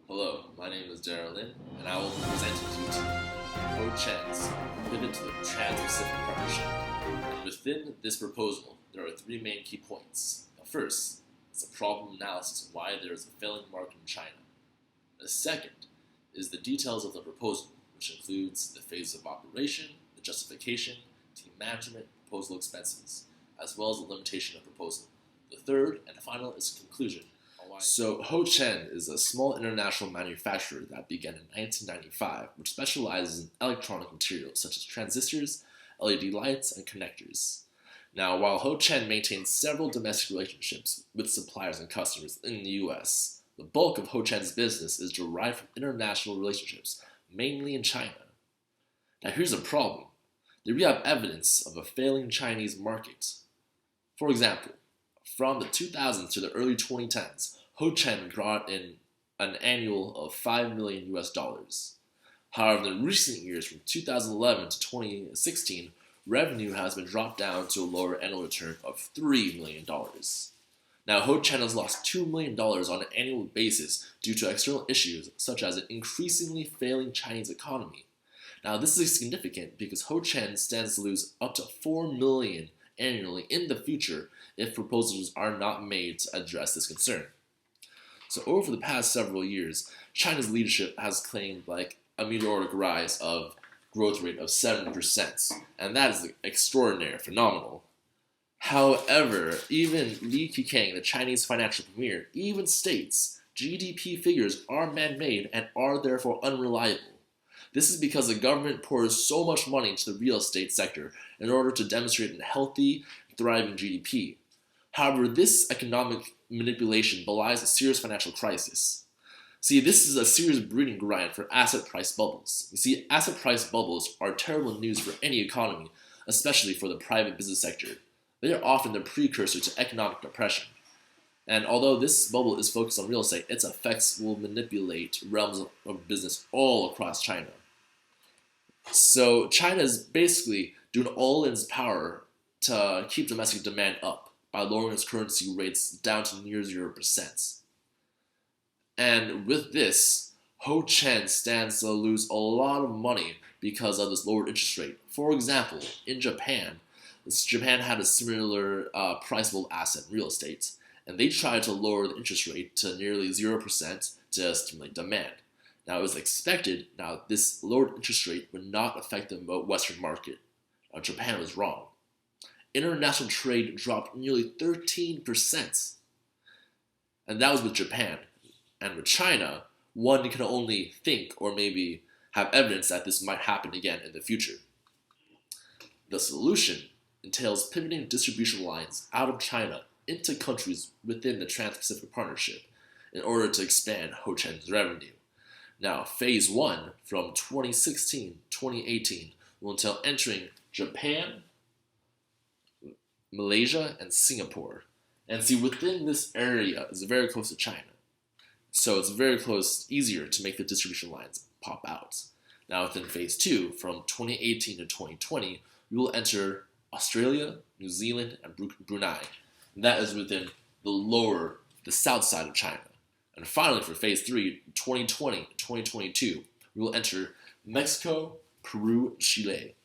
Hello, my name is Daryl Lin, and I will be presenting you to Ho Chen's Pivot to the Trans-Pacific Partnership. And within this proposal, there are three main key points. The first is a problem analysis of why there is a failing market in China. The second is the details of the proposal, which includes the phase of operation, the justification, team management, proposal expenses, as well as the limitation of proposal. The third and final is conclusion. So Ho Chen is a small international manufacturer that began in 1995, which specializes in electronic materials such as transistors, LED lights, and connectors. Now, while Ho Chen maintains several domestic relationships with suppliers and customers in the US, the bulk of Ho Chen's business is derived from international relationships, mainly in China. Now, here's a problem. We have evidence of a failing Chinese market. For example, from the 2000s to the early 2010s, Ho Chen brought in an annual of $5 million US. However, in recent years, from 2011 to 2016, revenue has been dropped down to a lower annual return of $3 million. Now, Ho Chen has lost $2 million on an annual basis due to external issues such as an increasingly failing Chinese economy. Now, this is significant because Ho Chen stands to lose up to $4 million annually in the future if proposals are not made to address this concern. So over the past several years, China's leadership has claimed a meteoric rise of growth rate of 7%, and that is extraordinary, phenomenal. However, even Li Keqiang, the Chinese financial premier, even states GDP figures are man-made and are therefore unreliable. This is because the government pours so much money into the real estate sector in order to demonstrate a healthy, thriving GDP. However, this economic manipulation belies a serious financial crisis. See, this is a serious breeding ground for asset price bubbles. You see, asset price bubbles are terrible news for any economy, especially for the private business sector. They are often the precursor to economic depression. And although this bubble is focused on real estate, its effects will manipulate realms of business all across China. So China is basically doing all in its power to keep domestic demand up by lowering its currency rates down to near 0%. And with this, Ho Chen stands to lose a lot of money because of this lowered interest rate. For example, in Japan had a similar priceable asset in real estate, and they tried to lower the interest rate to nearly 0% to stimulate demand. Now, it was expected this lowered interest rate would not affect the Western market. Now, Japan was wrong. International trade dropped nearly 13%. And that was with Japan. And with China, one can only think or maybe have evidence that this might happen again in the future. The solution entails pivoting distribution lines out of China into countries within the Trans-Pacific Partnership in order to expand Ho Chen's revenue. Now, phase 1 from 2016-2018 will entail entering Japan, Malaysia, and Singapore. And see, within this area is very close to China. So it's very close, easier to make the distribution lines pop out. Now within phase 2, from 2018 to 2020, we will enter Australia, New Zealand, and Brunei. And that is within the south side of China. And finally, for phase 3, 2020 to 2022, we will enter Mexico, Peru, and Chile.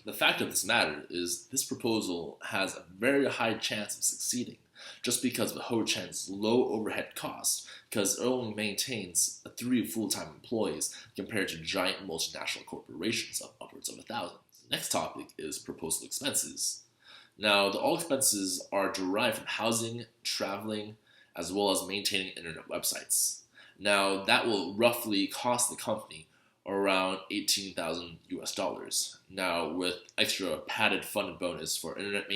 The fact of this matter is this proposal has a very high chance of succeeding just because of Ho Chen's low overhead costs, because it only maintains 3 full-time employees compared to giant multinational corporations of upwards of 1,000. The next topic is proposal expenses. Now, all expenses are derived from housing, traveling, as well as maintaining internet websites. Now, that will roughly cost the company around $18,000 US. Now, with extra padded funded bonus for internet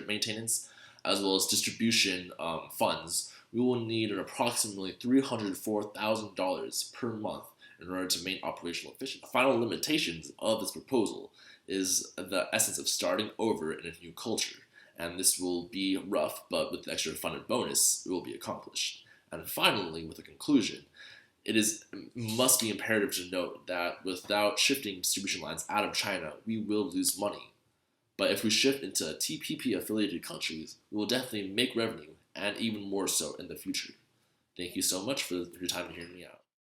maintenance, as well as distribution funds, we will need an approximately $304,000 per month in order to maintain operational efficiency. The final limitations of this proposal is the essence of starting over in a new culture, and this will be rough, but with the extra funded bonus, it will be accomplished. And finally, with a conclusion, it must be imperative to note that without shifting distribution lines out of China, we will lose money. But if we shift into TPP-affiliated countries, we will definitely make revenue, and even more so in the future. Thank you so much for your time to hearing me out.